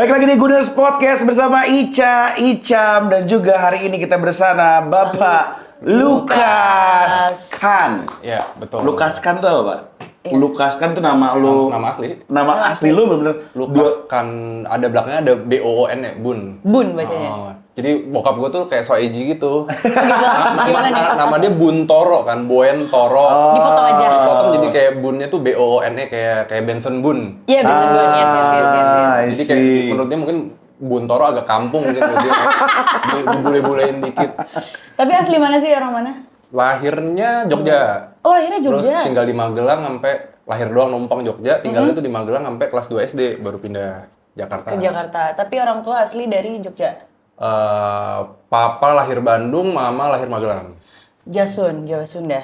Baik lagi di Guners Podcast bersama Ica, Icam, dan juga hari ini kita bersama Bapak Lukas Khan. Ya, betul. Lukas Khan tuh apa, Pak? Iya. Lukas Khan tuh nama lu. Nama asli. Nama asli lu bener-bener. Lukas kan ada belakangnya ada BOON ya, Bun. Bun bacanya. Oh, jadi bokap gue tuh kayak so edgy gitu. Gimana nih? Nama dia Bun Toro kan, Boen Toro. Dipotong aja. Dipotong jadi kayak Bunnya tuh BOON kayak Benson Bun. Iya, Benson Bun. Yes. I Jadi kayak see. menurut dia mungkin Bun Toro agak kampung gitu dia. Dibule-bulein dikit. Tapi asli mana sih, orang mana? Lahirnya Jogja. Oh, lahirnya Terus Jogja. tinggal di Magelang sampai lahir doang numpang Jogja, tinggalnya tuh di Magelang sampai kelas 2 SD baru pindah Jakarta. Ke Jakarta. Tapi orang tua asli dari Jogja. Papa lahir Bandung, mama lahir Magelang. Jasun, Jawa Sunda.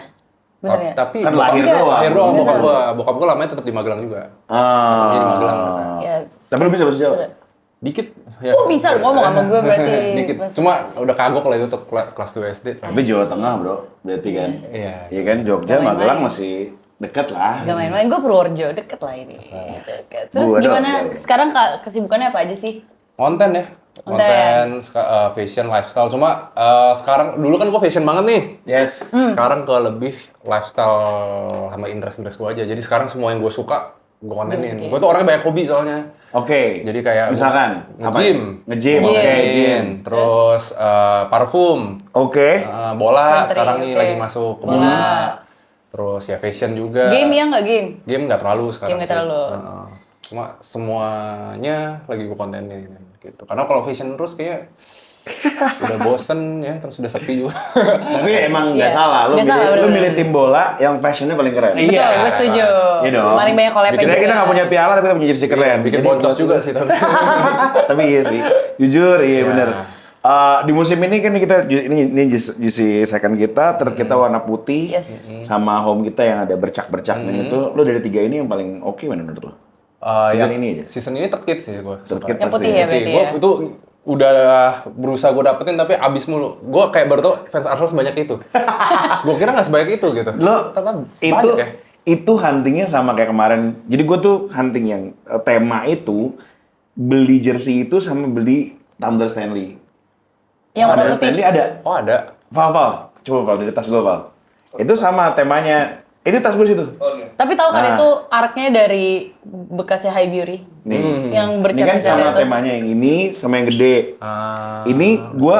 Bener ya? Tapi Kan bokap- lahir Enggak. doang. lahir doang Beneran. bokap gua lamanya tetap di Magelang juga. Jadi di Magelang mereka. Ya, Tapi lu bisa bahasa Jawa? sudah. Dikit. Ya. Oh, bisa lu ngomong sama gue berarti. Dikit. Pas- Cuma udah kagok lah itu tuh kelas 2 SD. Tapi Jawa Tengah bro, berarti kan? Iya. Iya kan, Jogja, Gak main-main. Magelang masih dekat lah. Gak main-main, gue Purworejo, deket lah ini. Deket. Terus Gua doang, gimana? jauh. Sekarang kesibukannya apa aja sih? Konten ya. Konten, fashion, lifestyle. Cuma sekarang, dulu kan gua fashion banget nih. Yes. Sekarang ke lebih lifestyle sama interest gue aja. Jadi sekarang semua yang gue suka, gue kontenin. Gue tuh orangnya banyak hobi soalnya. Oke. Jadi kayak misalkan nge-gym. Nge-gym, Gym. oke, gym. Terus parfum. Oke. Bola Santri, sekarang nih oke. lagi masuk ke Bola. bola. Terus ya fashion juga. Game ya nggak game? Game nggak terlalu sekarang. Game nggak sih. terlalu. Cuma semuanya lagi gue kontenin gitu. Karena kalau fashion terus kayak udah bosen ya, terus udah sepi juga. Tapi emang nggak Iya. salah, lu Nggak milih, salah, lu bener-bener. milih tim bola yang fashionnya paling keren. Iya. Betul, gue setuju. Iya dong. Paling banyak collab Sebenarnya kita nggak punya piala, tapi kita punya jersey keren. Bikin Jadi boncos buat juga lu- sih tapi. Tapi iya sih, jujur iya Iya. bener. Di musim ini kan kita ini jersey second kita, third kita warna putih, Yes. sama home kita yang ada bercak-bercaknya itu. Lo dari tiga ini yang paling oke mana menurut lo? Season Yang ini aja? Season ini terkit sih gue. Third kit Yang pasti. putih ya berarti Gue ya? itu udah berusaha gue dapetin tapi abis mulu. Gue kayak baru tau fans Arsenal sebanyak itu. Gue kira nggak sebanyak itu gitu. Lo Ternyata itu banyak ya. itu huntingnya sama kayak kemarin. Jadi gue tuh hunting yang tema itu beli jersey itu sama beli tumbler Stanley. Yang warna Tumbler putih. Stanley ada. Oh ada. Val, coba Val dari tas lo Val. Itu sama temanya. Itu tas gue situ. Tapi tahu kan Nah. itu araknya dari bekasnya High Beauty. Nih. Yang Ini kan bercak-bercak sama itu. temanya yang ini sama yang gede. Ini gue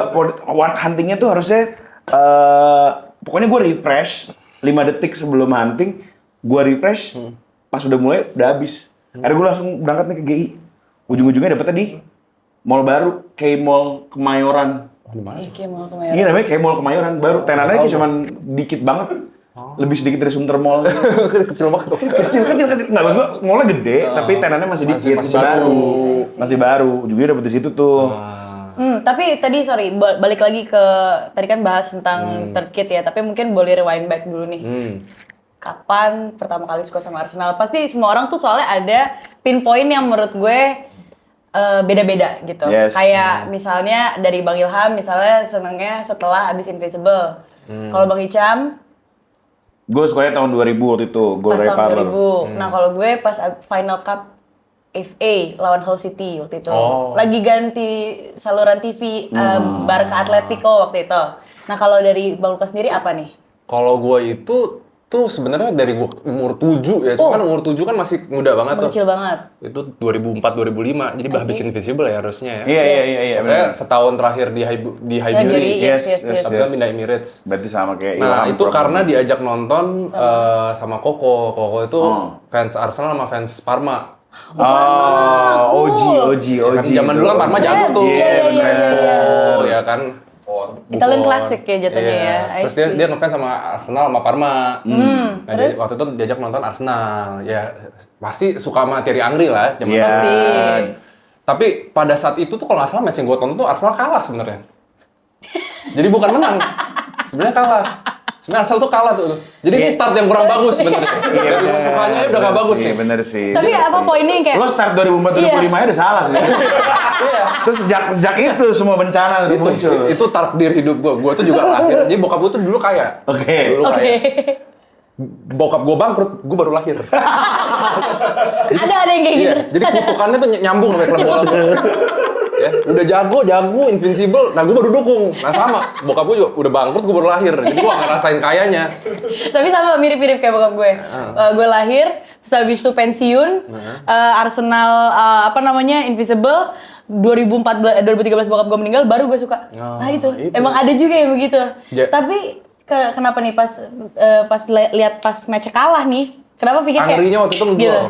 huntingnya tuh harusnya pokoknya gue refresh 5 detik sebelum hunting, gue refresh pas udah mulai udah habis. Akhirnya gue langsung berangkat nih ke GI. Ujung-ujungnya dapetnya di mall baru, kayak mall Kemayoran. Iya, kayak mau Iya kemarin. namanya kayak mall Kemayoran baru. Tenannya kayak cuman dikit banget. Lebih sedikit dari Sunter Mall. Kecil banget. kecil. Nggak maksud gue mallnya gede, tapi tenannya masih dikit, masih masih baru. baru. Masih baru. Ujungnya dapet di situ tuh. Tapi tadi sorry, balik lagi ke tadi kan bahas tentang third kit ya, tapi mungkin boleh rewind back dulu nih. Kapan pertama kali suka sama Arsenal? Pasti semua orang tuh soalnya ada pinpoint yang menurut gue beda-beda gitu. Yes. Kayak misalnya dari Bang Ilham, misalnya senengnya setelah abis Invincible. Kalau Bang Icam, Gue sukanya tahun 2000 waktu itu, Gol pas Ray tahun Parler. 2000. Nah kalau gue pas Final Cup FA lawan Hull City waktu itu. Oh. Lagi ganti saluran TV Barca Atletico waktu itu. Nah kalau dari Bang Lukas sendiri apa nih? Kalau gue itu tuh sebenarnya dari gua umur 7 ya. Cuman umur 7 kan masih muda banget tuh. Kecil banget. Itu 2004 2005. Jadi habis Invincible ya harusnya ya. Iya, Yes. iya, Pokoknya setahun terakhir di High Ya, Beauty. jadi yes. Habis itu pindah Emirates. Berarti sama kayak Nah, Ilham itu program. karena diajak nonton sama Koko. Koko itu fans Arsenal sama fans Parma. OG. Kan zaman dulu kan Parma jago tuh. Iya, Iya, bener. Crespo, ya kan. Italian Buffon. classic ya jatuhnya Iya. ya. I Terus dia see. dia ngefans sama Arsenal sama Parma. Nah, terus? waktu itu diajak nonton Arsenal. Ya pasti suka sama Thierry Henry lah zaman Iya. itu. Pasti. Tapi pada saat itu tuh kalau nggak salah match yang gue tonton tuh Arsenal kalah sebenarnya. Jadi bukan menang. Sebenarnya kalah. Sebenarnya Arsenal tuh kalah tuh. Jadi ini start yang kurang bagus sebenarnya. Dari bener. sukanya udah nggak bagus sih, nih. Bener sih. Tapi bener apa sih. poinnya yang kayak Lo start 2004-2005 aja udah salah sih. Iya. Terus sejak itu semua bencana udah muncul. Itu takdir hidup gue. Gue tuh juga lahir. Jadi bokap gue tuh dulu kaya. Oke. Dulu Oke. kaya. bokap gue bangkrut, gue baru lahir. Ada yang kayak gitu. Iya, jadi kutukannya tuh nyambung sama klub bola gue. Ya, udah jago, invincible, nah gue baru dukung. Nah sama, bokap gue juga udah bangkrut, gue baru lahir. Jadi gue gak ngerasain kayanya. Tapi sama mirip-mirip kayak bokap gue. Gue lahir, terus habis itu pensiun, Arsenal Invincible. 2013 bokap gue meninggal, baru gue suka. Nah itu, emang ada juga yang begitu. Tapi kenapa nih pas lihat pas match kalah nih? Kenapa pikir kayak Angrinya waktu itu gitu?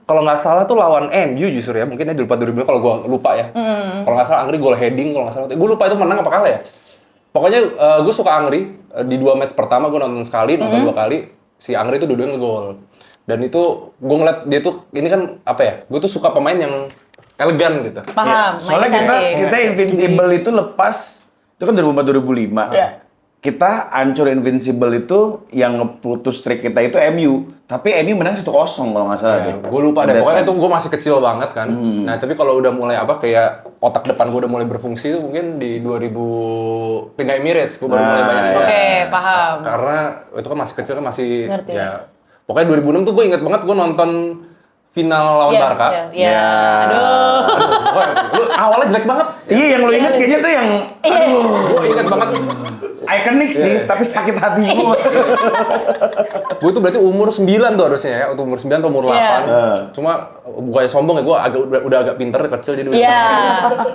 Kalau nggak salah tuh lawan MU justru ya, mungkin ya di 2012 kalau gue lupa ya. Kalau nggak salah Angri gol heading, kalau nggak salah. Gue lupa itu menang apa kalah ya. Pokoknya gue suka Angri. Di 2 match pertama gue nonton sekali, nonton 2 kali. Si Angri itu dua-duanya ngegol. Dan itu gue ngeliat dia tuh, ini kan apa ya? Gue tuh suka pemain yang elegan gitu. Paham, Soalnya kita Invincible itu lepas, itu kan 2004-2005. Iya. Kita hancur Invincible itu yang ngeputus streak kita itu MU. Tapi MU menang 1-0 kalau nggak salah. Gue lupa deh, pokoknya itu gue masih kecil banget kan. Nah tapi kalau udah mulai kayak otak depan gue udah mulai berfungsi itu mungkin di 2000 pindah Emirates, gue baru mulai banyak banget. Oke, paham. Karena itu kan masih kecil kan masih Ngerti. ya. Pokoknya 2006 tuh gue inget banget gue nonton final lawan Barca. Iya. Aduh. Lu awalnya jelek banget. Iya, yang lo inget kayaknya tuh yang Gue inget banget. ikonik sih, tapi sakit hati semua. Gue tuh berarti umur 9 tuh harusnya ya, umur 9 atau umur 8. Iya. Cuma bukannya sombong ya, gue udah agak pinter, kecil jadi Iya.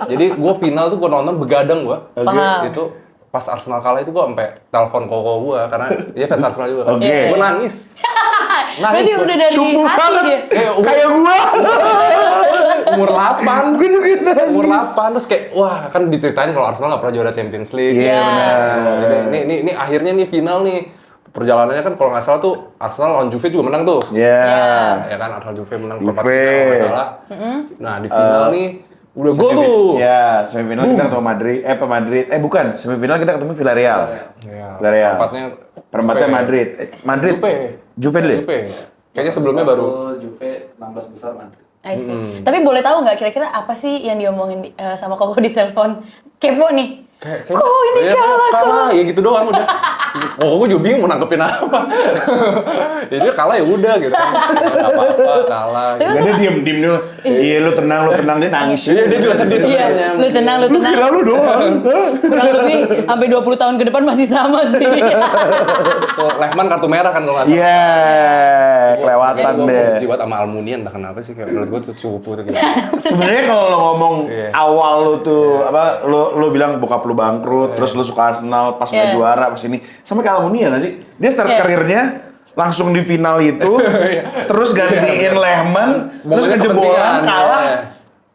Jadi gue final tuh gue nonton begadang gue. Paham. Itu pas Arsenal kalah itu gue sampai telepon koko gue karena dia fans Arsenal juga kan. Oke. Gue nangis. Berarti gua. udah dari Cukup hati banget. dia. Kayak gua. Umur 8. Gue juga nangis. Umur 8 terus kayak wah kan diceritain kalau Arsenal nggak pernah juara Champions League. Iya, Jadi, ini akhirnya nih final nih. Perjalanannya kan kalau nggak salah tuh Arsenal lawan Juve juga menang tuh. Iya. Ya kan Arsenal Juve menang Juve. perempat final kalau nggak salah. Nah di final nih udah gol tuh. Ya, semifinal kita ketemu Madrid. Bukan, semifinal kita ketemu Villarreal. Ya, Villarreal. Juve. Perempatnya Madrid. Madrid. Juve dulu ya? Juve. Kayaknya sebelumnya baru. Juve 16 besar Madrid. I see. Tapi boleh tahu nggak kira-kira apa sih yang diomongin sama Koko di telepon? Kepo nih. Kayak Kok ini kalah? ya gitu doang udah. Oh, gue juga bingung mau nanggepin apa. Ya dia kalah ya udah gitu. Nggak apa-apa kalah. Tapi Gak ada diem dulu. Iya, lu tenang, dia nangis. Iya dia juga sedih Iya, sebenarnya. lu tenang. Kira lu doang. Kurang lebih sampai 20 tahun ke depan masih sama sih. Tuh Lehman kartu merah kan kalau nggak salah. Iya, kelewatan Gue deh. benci banget sama Almunia entah kenapa sih kayak menurut gue tuh cupu tuh gitu. Sebenarnya kalau lo ngomong Iya. awal lu tuh lu bilang bokap lu bangkrut, terus lu suka Arsenal pas nggak Iya. juara pas ini, sama kayak Almunia nggak sih? Dia start Iya. karirnya langsung di final itu, terus gantiin Lehman, terus Momennya kejebolan kepentingan, kalah. iya.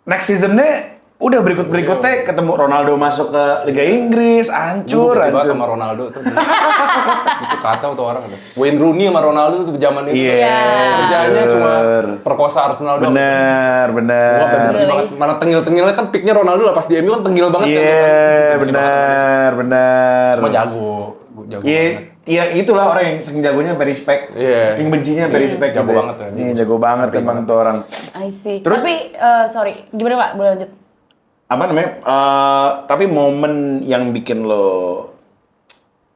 Next seasonnya udah berikutnya ketemu Ronaldo masuk ke Liga Inggris, hancur. Gue benci banget sama Ronaldo tuh. Itu kacau tuh orang. Wayne Rooney sama Ronaldo tuh zaman itu. Iya. Kerjanya cuma perkosa Arsenal doang. Bener. Gue benci Bener banget. lagi. Mana tengil-tengilnya kan picknya Ronaldo lah pas di MU kan tengil banget kan. Iya, dia kan. Benci banget. bener. Cuma jago. Jago Iya, banget. iya itulah orang yang saking jagonya sampai respect, Iya. saking bencinya sampai respect. Jago gitu. banget ya. Iya, jago banget emang tuh orang. I see. Terus- Tapi sorry, gimana Pak? Boleh lanjut? Apa namanya? Tapi momen yang bikin lo,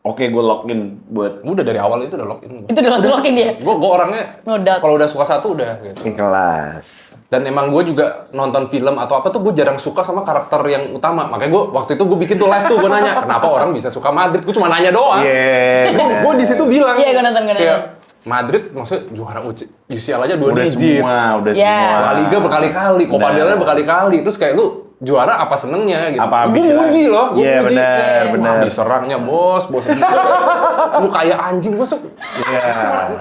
oke, gue login buat Udah dari awal itu udah login. Itu udah langsung lock-in dia. Gue orangnya No doubt. kalau udah suka satu udah gitu. kelas. Dan emang gue juga nonton film atau apa tuh gue jarang suka sama karakter yang utama. Makanya gue waktu itu gue bikin tuh live tuh gue nanya kenapa orang bisa suka Madrid. Gue cuma nanya doang. Iya. Gue di situ bilang. Iya, gue nonton. Kayak Madrid maksudnya juara UCL aja 2 Udah digit. udah Iya. semua. La Liga berkali-kali, Copa del Rey Benar. berkali-kali. Terus kayak lu juara apa senengnya gitu. Apa Gue habis muji ya? loh, gue Iya, muji. benar, benar. Wah, diserangnya bos. Lu kayak anjing gue Iya.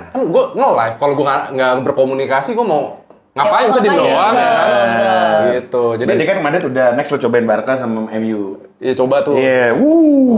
kan gue nge-live. Kalau gue nggak berkomunikasi gue mau ngapain? Bisa di ngapain, doang ya kan. betul. Gitu. Jadi Berarti kan Madrid udah next lo cobain Barca sama MU. ya coba tuh. Iya,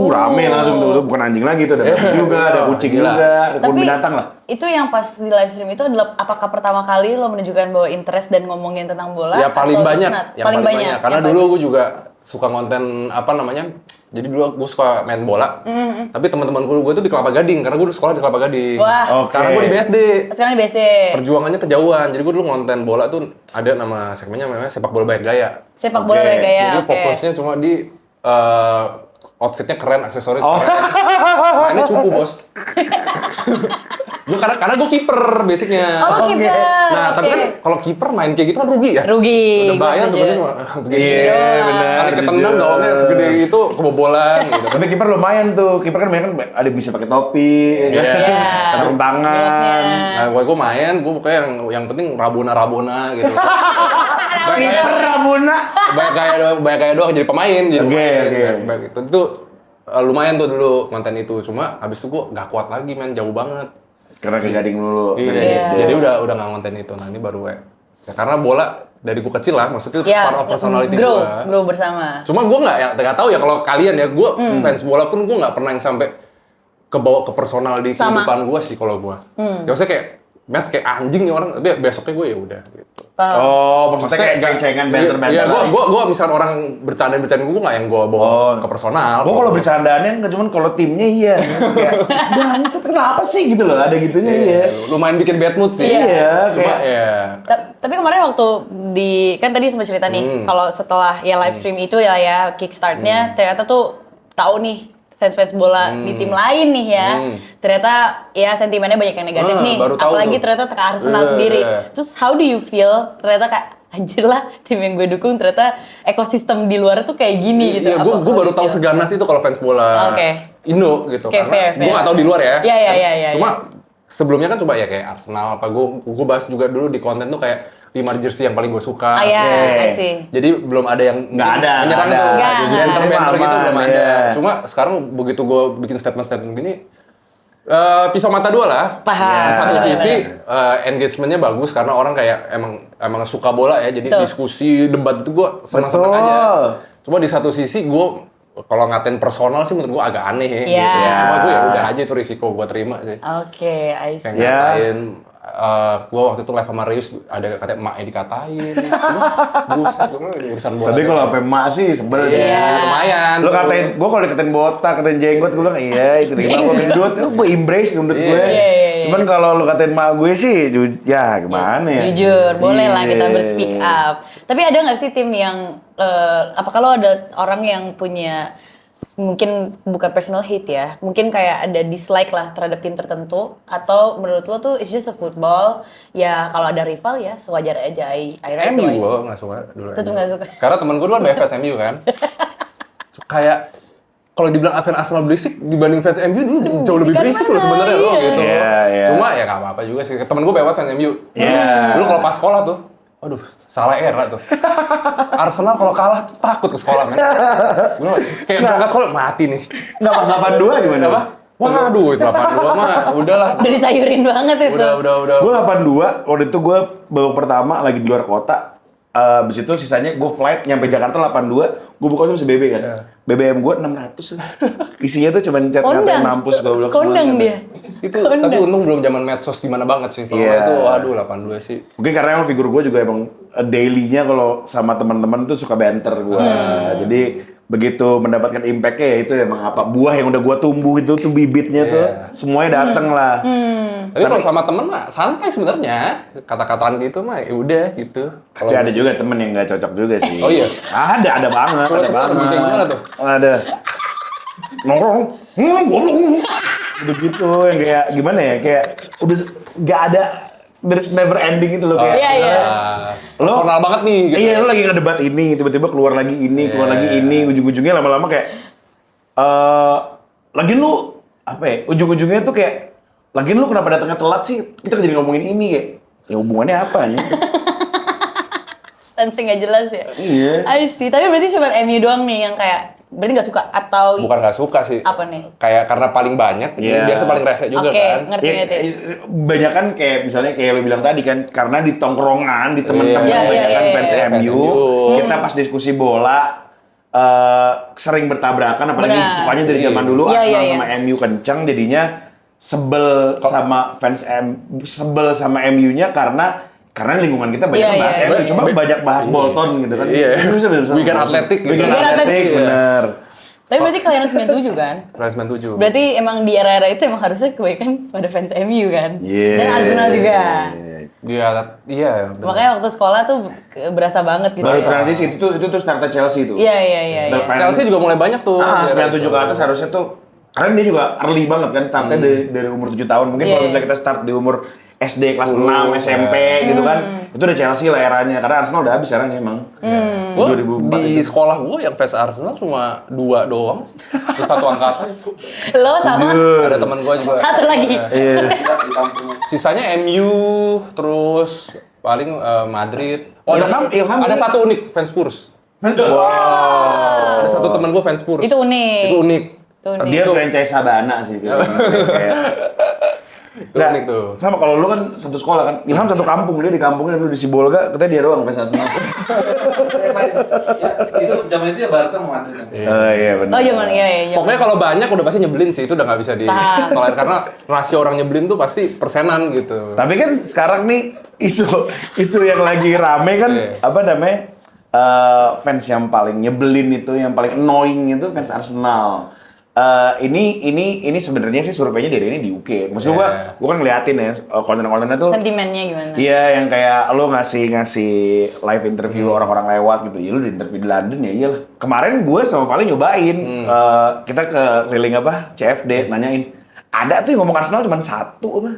rame langsung tuh, bukan anjing lagi tuh, ada babi juga, ada kucing Gila. juga, ada kebun Tapi binatang lah. itu yang pas di live stream itu adalah apakah pertama kali lo menunjukkan bahwa interest dan ngomongin tentang bola? Ya paling atau banyak, not? yang paling banyak. Karena Yang dulu gue juga suka konten apa namanya. Jadi dulu gue suka main bola. Tapi teman-teman gue tuh di Kelapa Gading karena gue dulu sekolah di Kelapa Gading. Wah. Oke. Sekarang gue di BSD. Sekarang di BSD. Perjuangannya kejauhan. Jadi gue dulu ngonten bola tuh ada nama segmennya namanya sepak bola banyak gaya. Sepak bola Oke. kayak gaya. Jadi Oke. fokusnya cuma di outfitnya keren, aksesoris Oh. keren. Mainnya cupu bos. Gue karena gue kiper basicnya. Oh, Oke. kiper. Nah, tapi Oke. kan kalau kiper main kayak gitu kan rugi ya. Rugi. Udah bayar tuh Gue begini setuju. cuma begini. Iya, benar. Sekali ketendang jujur. gawangnya segede itu kebobolan gitu. Tapi kiper lumayan tuh. Kiper kan banyak kan ada bisa pakai topi, ya kan? Iya. Sarung tangan. Gloves-nya. Nah, gue main, gue pokoknya yang penting rabona gitu. Kiper Ramuna. Banyak kayak doang jadi pemain, jadi Oke, pemain. oke. Baik, itu lumayan tuh dulu konten itu. Cuma habis itu gue gak kuat lagi men, jauh banget. Karena ke Gading dulu. Iya, dari SD. jadi udah nggak konten itu. Nah ini baru ya karena bola dari gue kecil lah, maksudnya Ya, part of personality grow, gue. grow bersama. Cuma gue nggak tahu ya kalau kalian ya, gue fans bola pun gue nggak pernah yang sampai kebawa ke personal di Sama. kehidupan gue sih kalau gue. Ya maksudnya kayak match kayak anjing nih orang, tapi besoknya gue ya udah gitu. Oh, maksudnya kayak ceng-cengan, banter-banter. Iya, gue misalnya orang bercanda gue nggak yang gue bawa ke personal. Gue kalau bercandaannya nggak cuman kalau timnya iya. Kayak, bangsat kenapa sih gitu loh, ada gitunya iya. Lumayan bikin bad mood sih. Iya, Cuma kayak- ya Tapi kemarin waktu kan tadi sempat cerita nih, kalau setelah ya live stream itu ya kickstart-nya ternyata tuh tahu nih fans-fans bola di tim lain nih ya. Ternyata ya sentimennya banyak yang negatif nih. baru tahu Apalagi tuh. ternyata ke Arsenal sendiri. Terus how do you feel? Ternyata kayak anjir lah tim yang gue dukung ternyata ekosistem di luar tuh kayak gini gitu. Iya, gue baru tahu seganas itu kalau fans bola Oke. Indo gitu. Oke, fair, Gue fair. nggak tahu di luar ya. Iya. Cuma sebelumnya kan coba ya kayak Arsenal apa gue bahas juga dulu di konten tuh kayak 5 jersey yang paling gue suka. Ah ya, Oke. I see. Jadi belum ada yang Nggak ada, menyerang nggak tuh. ada. Nggak. Banter-banter gitu Aman, belum ada. iya. Cuma sekarang begitu gue bikin statement-statement gini, pisau mata dua lah. Paham. Di satu Benar, sisi engagementnya bagus karena orang kayak emang suka bola ya, jadi Betul. diskusi debat itu gue senang-senang Betul. aja. Cuma di satu sisi gue kalau ngatain personal sih menurut gue agak aneh ya. Iya. Gitu. Cuma gue ya udah aja itu risiko gue terima sih. Oke, I Kayak see. Ya. ngatain, gue waktu itu live sama Reus ada katanya emaknya dikatain. Buset, gue urusan bola. Tapi kalau sampai emak sih sebel sih. Iya. lumayan. Lu katain, gue kalau dikatain botak, katain jenggot, gue bilang iya itu gimana gue gendut, gue embrace gendut gue. Iya. Cuman kalau lu katain emak gue sih, ya gimana ya? Jujur, boleh lah kita Iya. berspeak up. Tapi ada nggak sih tim yang, apakah lo ada orang yang punya, mungkin bukan personal hate ya, mungkin kayak ada dislike lah terhadap tim tertentu, atau menurut lo tuh it's just a football, ya kalau ada rival ya sewajar aja, I right MU away. gue nggak suka dulu. Tetep MU. nggak suka. Karena temen gue dulu ada fans MU kan. Kayak kalau dibilang fans Arsenal berisik dibanding fans MU dulu jauh lebih kan berisik mana? loh sebenarnya loh Iya. gitu. Iya, iya. Cuma ya nggak apa-apa juga sih. Temen gue banyak fans MU. Iya. Dulu kalau pas sekolah tuh, waduh, salah era tuh. Arsenal kalau kalah tuh takut ke sekolah, men. Gua kayak berangkat sekolah mati nih. Nggak pas 82 gimana? Apa? Waduh, 82 mah udahlah. Udah disayurin banget itu. Udah. Gue 82, waktu itu gue babak pertama lagi di luar kota. Abis itu sisanya gue flight nyampe Jakarta 82, gue buka sama BB kan. Iya. BBM gue 600 lah. Isinya tuh cuma chat Kondang. ngatain mampus goblok Kondang semuanya. dia. Itu Kondang. tapi untung belum zaman medsos gimana banget sih. Kalau Iya. itu waduh 82 sih. Mungkin karena emang figur gue juga emang daily-nya kalau sama teman-teman tuh suka banter gue. Jadi begitu mendapatkan impact-nya ya itu emang apa buah yang udah gue tumbuh itu tuh bibitnya tuh semuanya dateng lah. Tapi kalau sama temen mah santai sebenarnya. Kata-kataan gitu mah ya udah gitu. Tapi ada juga temen yang nggak cocok juga sih. Oh iya? Ada banget, Coba ada tuh, banget. bisa gimana tuh? Ada. Nongkrong, goblok. Udah gitu yang kayak gimana ya? Kayak udah nggak ada, there's never ending itu loh kayak. Iya. Lo- Personal banget nih gitu. Iya, lo lagi ngedebat ini, tiba-tiba keluar lagi ini, keluar lagi ini, ujung-ujungnya lama-lama kayak lagi lu apa ya? Ujung-ujungnya tuh kayak lagi lu kenapa datangnya telat sih? Kita jadi ngomongin ini kayak. Ya hubungannya apa nih? Sensing nggak jelas ya. Iya. I see. Tapi berarti cuma MU doang nih yang kayak berarti nggak suka atau Bukan nggak suka sih. apa nih? Kayak karena paling banyak, jadi Iya. biasa paling rese juga Oke, kan. ngerti. Banyak kan kayak misalnya kayak lo bilang tadi kan karena di tongkrongan, di teman-teman Iya, banyak kan iya, fans iya. MU, MU. kita pas diskusi bola sering bertabrakan apalagi Benar. sukanya dari zaman dulu Iya, Arsenal iya, sama MU kencang jadinya sebel sama MU-nya karena lingkungan kita banyak Iya, bahas iya, MU, iya. coba banyak bahas Bolton gitu kan. Iya. Bisa. Wigan Athletic gitu. Wigan Wigan Athletic, Athletic. bener. Tapi berarti kalian 97 kan? Transmen 7. Berarti emang di era-era itu emang harusnya kebanyakan pada fans MU kan? Iya. Dan Arsenal juga. Iya. bener. Makanya waktu sekolah tuh berasa banget gitu. Baru transisi itu tuh startnya Chelsea tuh. Iya. Dan Chelsea juga mulai banyak tuh. di era 97 itu. ke atas harusnya tuh Karena dia juga early banget kan startnya dari umur 7 tahun. Mungkin kalau misalnya kita start di umur SD kelas 6, SMP gitu kan. Itu udah Chelsea lah eranya. Karena Arsenal udah habis eranya emang. Gua 2004 di itu. sekolah gue yang fans Arsenal cuma 2 doang. Terus satu angkatan. Lo sama Ada teman gue juga. satu lagi. Iya. Di kampung. Sisanya MU, terus paling Madrid. Oh, Ilham ada ini- satu unik fans Spurs. Wow. Ada satu teman gue fans Spurs. Itu unik. Itu unik. Itu unik. Dia franchise Sabana sih. Kayak- Itu Nah, unik tuh. sama kalau lu kan satu sekolah kan, Ilham satu kampung, dia di kampungnya dulu di Sibolga, katanya dia doang fans Arsenal. Ya, itu zaman itu ya Barca sama Madrid. Oh iya benar. Oh zaman iya. Pokoknya kalau banyak udah pasti nyebelin sih, itu udah nggak bisa Paham. ditolerir karena rasio orang nyebelin tuh pasti persenan gitu. Tapi kan sekarang nih isu yang lagi rame kan Iya. apa namanya? Fans yang paling nyebelin itu, yang paling annoying itu fans Arsenal. Ini sebenarnya sih surveinya dari ini di UK. Maksud gua kan ngeliatin ya konten-kontennya tuh. Sentimennya gimana? Iya, yang kayak lo ngasih live interview orang-orang lewat gitu. Ya lu di interview di London ya iyalah. Kemarin gue sama Vali nyobain. Kita ke keliling apa? CFD nanyain. Ada tuh yang ngomong Arsenal cuma satu apa?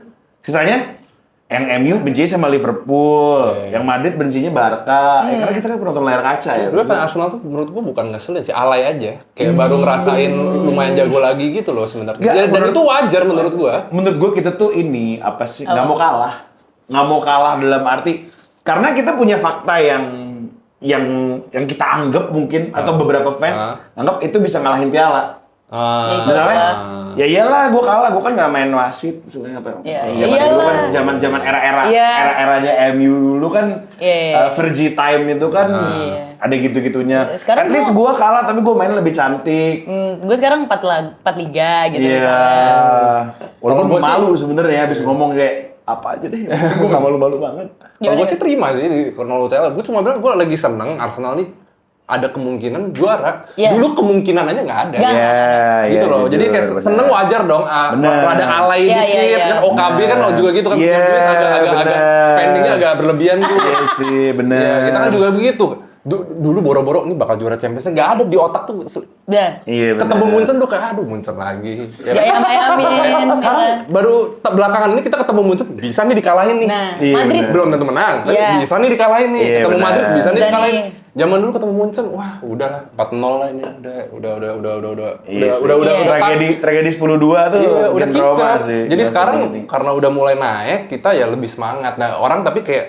Sisanya yang MU bencinya sama Liverpool, yang Madrid bencinya Barca. Karena kita kan penonton layar kaca ya. Sebenarnya fan Arsenal tuh menurut gua bukan ngeselin sih, alay aja. Kayak baru ngerasain lumayan jago lagi gitu loh sebenarnya. Nggak, Dan itu wajar menurut gua. Menurut gue kita tuh ini apa sih? Nggak mau kalah. Nggak mau kalah dalam arti karena kita punya fakta yang kita anggap mungkin atau beberapa fans anggap itu bisa ngalahin piala. Ya itu Misalnya, lah. ya iyalah gue kalah, gue kan nggak main wasit sebenarnya apa? Ya, Zaman dulu kan iyalah. zaman Iya. era-eranya MU dulu kan Iya. Fergie time itu kan Iya. ada gitu-gitunya. Sekarang At least gue kalah tapi gue main lebih cantik. Gue sekarang 4 liga gitu Iya. misalnya. Walaupun Kalau gua sih- malu sebenarnya habis ngomong kayak apa aja deh. Gue nggak malu-malu banget. Kalau gue sih terima sih di Cornell Utela. Gue cuma bilang gue lagi seneng Arsenal nih ada kemungkinan juara. Iya. Dulu kemungkinan aja nggak ada. Nggak. Gitu loh. Jadi kayak seneng wajar dong. Bener. Rada alay Iya, dikit iya, iya. kan. OKB kan juga gitu kan. Iya, Punya duit agak bener. spendingnya agak berlebihan tuh. Iya sih, bener. Iya, kita kan juga begitu. Dulu boro-boro ini bakal juara Champions, nggak ada di otak tuh. Dan Iya, bener. Ketemu Munchen tuh kayak aduh Munchen lagi. Ya, ya Amin. sekarang baru belakangan ini kita ketemu Munchen bisa nih dikalahin nih. Nah, Iya, Madrid bener. Belum tentu menang, tapi Iya. bisa nih dikalahin nih. Iya, Ketemu benar. Madrid bisa nih Bisa dikalahin. nih. Zaman dulu ketemu Munchen, wah udahlah 4-0 lah ini udah Iya sih. udah tragedi 10-2 tuh Iya, udah bikin trauma kicap. sih. Jadi Buat sekarang ini. karena udah mulai naik, kita ya lebih semangat. Nah, orang tapi kayak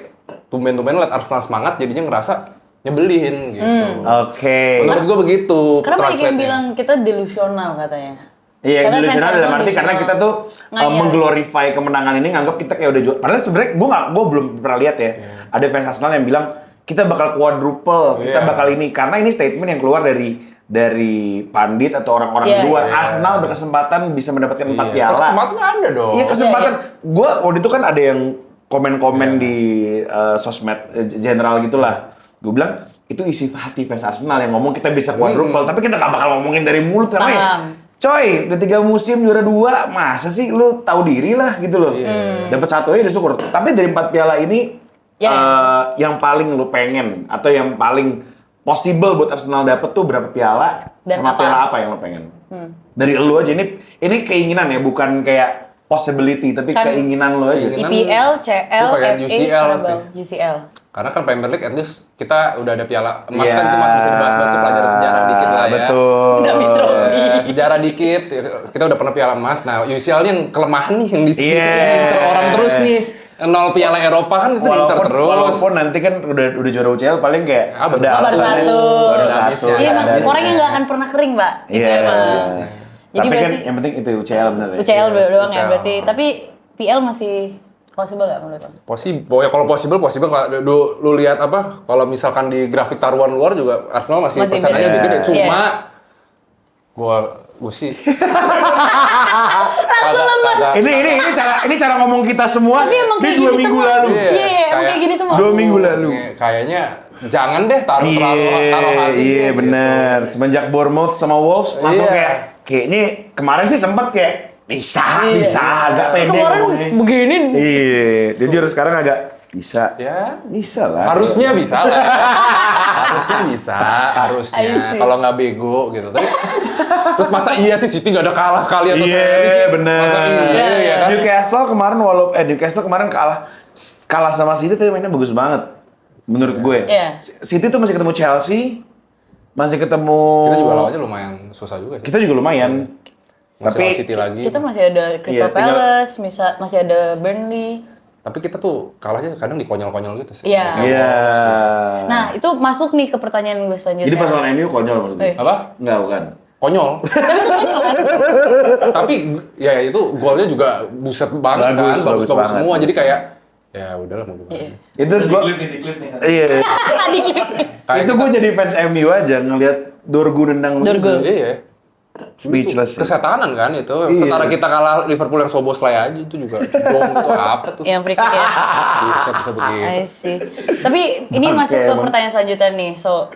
tumben-tumben liat Arsenal semangat jadinya ngerasa nyebelin gitu. Oke. Menurut gua begitu. karena banyak yang translate-nya. bilang kita delusional katanya. Iya, Karena delusional fans dalam Arsenal arti karena kita tuh Ngayal. mengglorify kemenangan ini nganggap kita kayak udah juara. Padahal sebenarnya gue belum pernah lihat ya. Ada fans Arsenal yang bilang kita bakal quadruple, kita Iya. bakal ini karena ini statement yang keluar dari pandit atau orang-orang Iya, di luar. iya. Arsenal berkesempatan bisa mendapatkan 4 Iya. piala. Kesempatan ada dong. Iya kesempatan. Iya, Gue waktu itu kan ada yang komen-komen Iya. di sosmed general gitulah. Gue bilang itu isi hati fans Arsenal yang ngomong kita bisa quadruple, tapi kita gak bakal ngomongin dari mulut karena ya, Paham. coy, udah 3 musim juara 2, masa sih lu tahu diri lah gitu loh. Dapat 1 aja udah syukur. Tapi dari 4 piala ini Ya. yang paling lu pengen atau yang paling possible buat Arsenal dapet tuh berapa piala Dan sama apa? piala apa yang lu pengen? Dari lu aja ini keinginan ya, bukan kayak possibility tapi Kan keinginan lu aja. keinginan. IPL, CL, Gua pengen FA, UCL Carabao. UCL. Karena kan Premier League at least kita udah ada piala emas Iya. kan itu masih bisa dibahas pelajaran sejarah dikit lah ya. Betul. Sudah mitro. Sejarah dikit, kita udah pernah piala emas. Nah, UCL ini yang kelemahan nih yang Iya. diincer orang terus nih. 0 piala Eropa kan itu diincer terus. Walaupun nanti kan udah juara UCL paling kayak Baru Kabar satu. baru Ada satu. habisnya. Iya, Ada emang habisnya. orangnya nggak akan pernah kering, Mbak. Itu Iya. emang. habisnya. Jadi Tapi kan berarti yang penting itu UCL bener ya. UCL doang ya UCL. berarti. Tapi PL masih possible nggak menurut lo? Possible, ya kalau possible. Kalau lu lihat apa? Kalau misalkan di grafik taruhan luar juga Arsenal masih Masih persenannya beda. lebih gede. Iya. Cuma gua sih Langsung lemas. Ini cara ngomong kita semua. Tapi emang di kayak 2 gini minggu semua. lalu. Iya, emang Kayak kayak gini semua. 2 minggu lalu. Kayaknya jangan deh taruh hati. Iya gitu. bener. Semenjak Bournemouth sama Wolves langsung Iya. kayaknya kemarin sih sempat kayak bisa agak pede Kemarin ngomongnya. begini. Iya, jadi harus sekarang agak Bisa. Ya, Bisa lah. harusnya bisa lah. Harusnya bisa, harusnya. I see. Kalau nggak bego gitu. Tapi, terus masa iya sih City nggak ada kalah sekali atau Iya, sekali sih? bener. Masa iya ya kan? Newcastle kemarin kalah sama City tapi mainnya bagus banget. Menurut gue. Iya. City tuh masih ketemu Chelsea, masih ketemu. Kita juga lawannya lumayan susah juga sih. Kita juga lumayan. Masih Tapi lawan City lagi. Kita masih ada Crystal Iya, tinggal- Palace, masih ada Burnley. Tapi kita tuh kalahnya kadang dikonyol-konyol gitu sih. Iya. Iya. Nah, itu masuk nih ke pertanyaan gue selanjutnya. Jadi pas lawan MU konyol maksud gue. Eh. Apa? Enggak, bukan. Konyol. Tapi ya itu golnya juga buset banget Bagus, kan, bagus banget. semua. Jadi kayak ya udahlah mau gimana. Iya. Itu Di gua klip nih. iya. Tadi klip. Kayak Itu gue jadi fans MU aja ngelihat Dorgu nendang begitu. Dorgu. Iya. Speechless. Itu kesetanan kan itu. Iya. Setara kita kalah Liverpool yang soboslay aja itu juga. Dong itu apa tuh? Yang free kick ya. Bisa begitu. I see. Tapi ini Bangke, masuk ke emang. pertanyaan selanjutnya nih. So,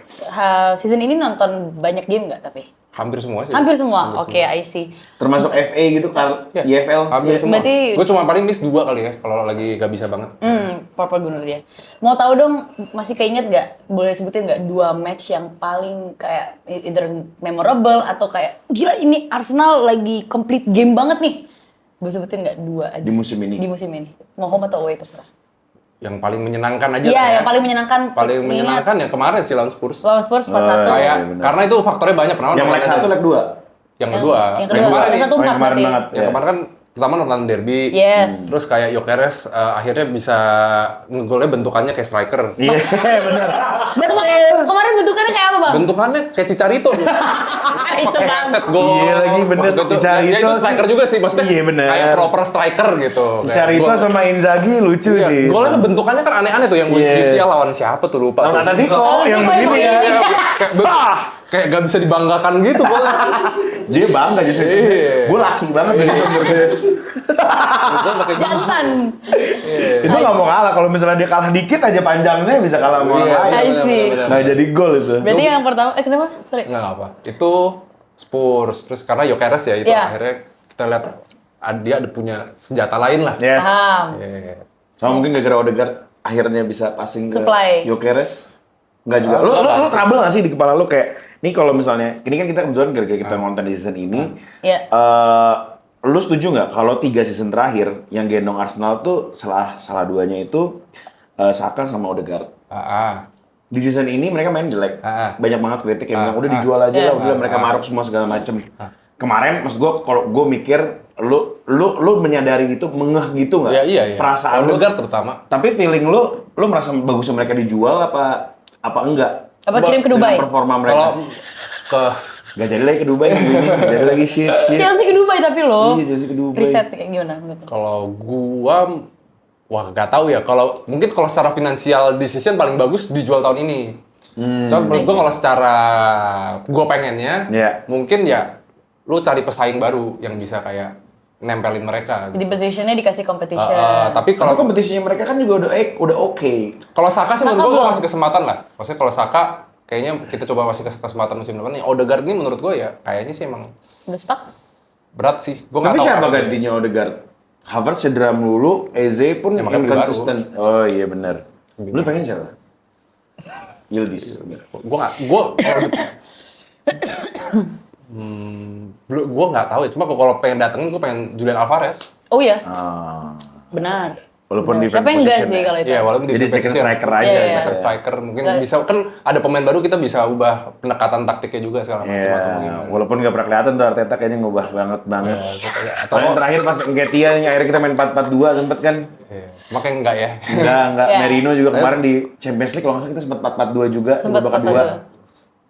season ini nonton banyak game nggak tapi? Hampir semua sih. Hampir semua. Oke, I see. Termasuk FA gitu, Ya, EFL. Hampir Iya. semua. Berarti- Gue cuma paling miss 2 kali ya kalau lagi gak bisa banget. Purple Gunner dia. Mau tahu dong, masih keinget nggak? Boleh sebutin nggak 2 match yang paling kayak either memorable atau kayak gila ini Arsenal lagi complete game banget nih. Boleh sebutin nggak 2 aja? Di musim ini. Di musim ini. Mau home atau away terserah. Yang paling menyenangkan aja. Iya, lah ya. yang paling menyenangkan. Paling ingat. menyenangkan yang kemarin sih lawan Spurs. Lawan Spurs 4-1. Oh, Kayak iya, benar. karena itu faktornya banyak. Pertama Yang leg nonton 1, aja. leg 2. Yang kedua. Yang kedua. kemarin nih. Yang 1-4 yang kemarin berarti. banget. Yang kemarin kan pertama nonton derby. Yes. Terus kayak Gyökeres akhirnya bisa ngegolnya bentukannya kayak striker. Iya, benar. Kemarin bentukannya kayak apa, Bang? Bentukannya kayak Chicharito. Itu, Pakai Bang. headset gol. Iya lagi, bener. Maksud gue tuh, Chicharito ya itu striker sih. juga sih maksudnya. Iya, bener. Kayak proper striker gitu. Kayak Chicharito gol- sama Inzaghi lucu Iya, sih. golnya kan bentukannya kan aneh-aneh tuh yang Iya. UCL lawan siapa tuh lupa Lawan tuh. Atletico yang Atletico begini yang ya. begini. Kayak gak bisa dibanggakan gitu golnya. Dia bangga justru. Iya. Gue laki banget di situ menurut gue. Jantan. Itu nggak mau kalah. Kalau misalnya dia kalah dikit aja panjangnya bisa kalah sama orang Iya, lain. I see. Nggak jadi gol itu. Berarti yang pertama, kenapa? Sorry. Nggak apa. Itu Spurs. Terus karena Gyökeres ya itu Iya. akhirnya kita lihat dia ada punya senjata lain lah. Yes. Paham. Iya. Sama mungkin gara-gara Odegaard akhirnya bisa passing ke Supply. Gyökeres. Enggak juga. Lu trouble nggak sih di kepala lu kayak ini kalau misalnya ini kan kita kebetulan gara-gara kita nonton di season ini. Iya. Lu setuju nggak kalau 3 season terakhir yang gendong Arsenal tuh salah duanya itu Saka sama Odegaard. Di season ini mereka main jelek. Banyak banget kritik yang bilang udah dijual aja lah, udah mereka maruk semua segala macem. Kemarin maksud gua kalau gua mikir lu menyadari itu mengeh gitu nggak? Iya. Perasaan lu. Odegaard terutama. Tapi feeling lu merasa bagusnya mereka dijual apa enggak? Apa kirim ke Dubai? Dengan performa mereka. Kalau ke Gak jadi lagi ke Dubai, gak jadi lagi shit. Chelsea ke Dubai tapi lo. Iya, Chelsea ke Dubai. Riset kayak gimana? menurut lo? kalau gua wah gak tahu ya. Kalau mungkin kalau secara finansial decision paling bagus dijual tahun ini. Cuma menurut gua kalau secara gua pengennya Iya. mungkin ya lu cari pesaing baru yang bisa kayak nempelin mereka. Di positionnya dikasih competition. Tapi Kalau kalau kompetisinya mereka kan juga udah oke. kalau Saka sih Saka menurut gua belum. masih kesempatan lah. Maksudnya kalau Saka kayaknya kita coba kasih kesempatan musim depan nih. Odegaard ini menurut gua ya kayaknya sih emang Udah stuck? berat sih. Gua nggak Tapi tahu siapa apa dia. gantinya Odegaard? Havertz cedera mulu, Eze pun Ya, makanya beli inconsistent. Oh iya benar. Lu pengen siapa? Yildiz. Gua gua nggak tahu ya. Cuma kalau pengen datengin gua pengen Julian Alvarez. Oh iya, Ah. benar. Walaupun Benar. defense Siapa yang enggak position sih ya. kalau itu? Iya, walaupun di Jadi defense second position. striker aja. Iya, iya. second Second striker mungkin Nggak. bisa kan ada pemain baru kita bisa ubah pendekatan taktiknya juga segala macam Iya, atau mau gimana. walaupun nggak pernah kelihatan tuh Arteta kayaknya ngubah banget. Atau Kalau yang terakhir pas Nketiah yang akhirnya kita main 4-4-2 sempet kan? iya. Cuma kayak enggak ya. Enggak. Iya. Merino juga kemarin di Champions League kalau nggak salah kita sempat 4-4-2 juga. Sempat 2-4-2. 4-2.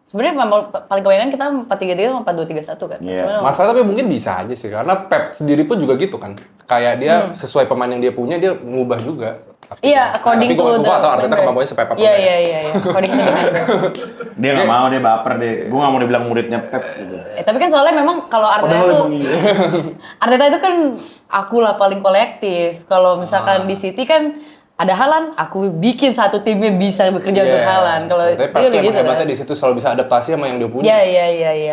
Sebenarnya paling kebanyakan kita 4-3-3 sama 4-2-3-1 kan. Iya. Cuman- Masalah tapi mungkin bisa aja sih karena Pep sendiri pun juga gitu kan. Kayak dia sesuai pemain yang dia punya dia ngubah juga. Iya, according Tapi to gua nggak tahu Arteta member. kemampuannya sepep apa Iya, enggak ya. iya. According to the member. Dia nggak mau, dia baper deh. Gue nggak mau dibilang muridnya Pep gitu. Tapi kan soalnya memang kalau Arteta Padahal itu emang iya. Arteta itu kan aku lah paling kolektif. Kalau misalkan di City kan ada Haaland, aku bikin satu timnya bisa bekerja untuk Haaland. Kalau tapi dia Pep begitu emang hebatnya lah. di situ selalu bisa adaptasi sama yang dia punya. Iya,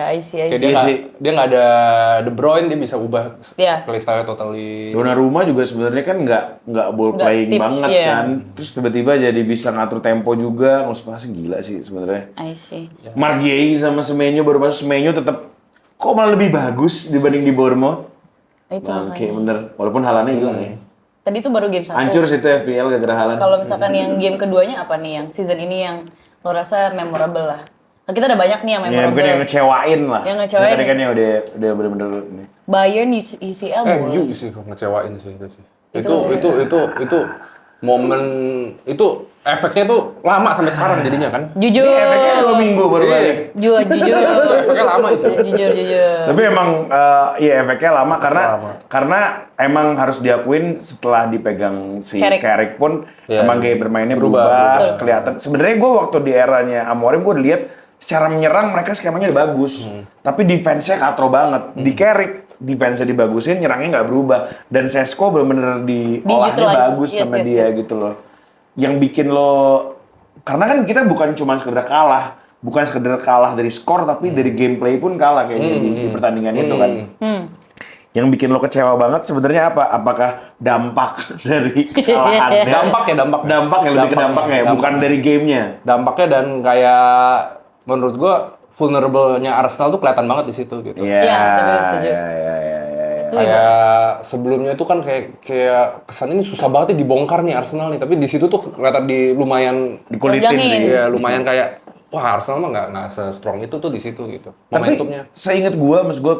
I see. Kayak dia nggak ada De Bruyne, dia bisa ubah Iya. playstyle totally. Donnarumma juga sebenarnya kan nggak ball Nggak playing tip, banget iya. kan. Terus tiba-tiba jadi bisa ngatur tempo juga. Ngurus passing gila sih sebenarnya. I see. Mark Guehi sama Semenyo baru masuk, Semenyo tetap kok malah lebih bagus dibanding di Bournemouth. Itu Oke, makanya. bener. Walaupun Haalandnya hilang ya. Tadi itu baru game 1. Hancur sih itu FPL gara-gara Haaland. Kalau misalkan yang game keduanya apa nih yang season ini yang lo rasa memorable lah? Kan kita ada banyak nih yang Ya, memorable. mungkin yang ngecewain lah. Yang ngecewain Tadi kan yang udah bener-bener ini. Bayern UCL boleh. MU sih kok ngecewain sih itu sih. Itu- Itu momen itu efeknya tuh lama sampai sekarang jadinya kan. Jujur. Ini efeknya 2 minggu baru Iya. balik. Jujur. Efeknya lama itu. Jujur. Tapi emang iya efeknya lama karena emang harus diakuin setelah dipegang si Carrick pun Iya. emang gaya bermainnya Berubah. berubah kelihatan. Sebenarnya gue waktu di eranya Amorim gue udah lihat secara menyerang mereka skemanya udah bagus, tapi defense-nya katro banget. Di Carrick defense-nya dibagusin, nyerangnya nggak berubah. Dan Sesko bener-bener diolahnya Di-utilize. bagus Yes, sama yes, dia yes. gitu loh. Yang bikin lo, karena kan kita bukan cuma sekedar kalah, bukan sekedar kalah dari skor, tapi dari gameplay pun kalah kayaknya di pertandingan itu kan. Yang bikin lo kecewa banget sebenarnya apa? Apakah dampak dari kekalahannya? Dampak ya. Dampaknya lebih ke dampaknya, bukan dari gamenya. Dampaknya dan kayak menurut gua vulnerable-nya Arsenal tuh kelihatan banget di situ gitu. Iya, Iya, tapi setuju. iya. Itu Kayak sebelumnya itu kan kayak kesannya ini susah banget nih dibongkar nih Arsenal nih, tapi di situ tuh kelihatan lumayan Dikulitin Panjangin. sih. ya lumayan kayak wah Arsenal mah nggak se-strong itu tuh di situ gitu. Tapi Momentumnya. seingat maksud gua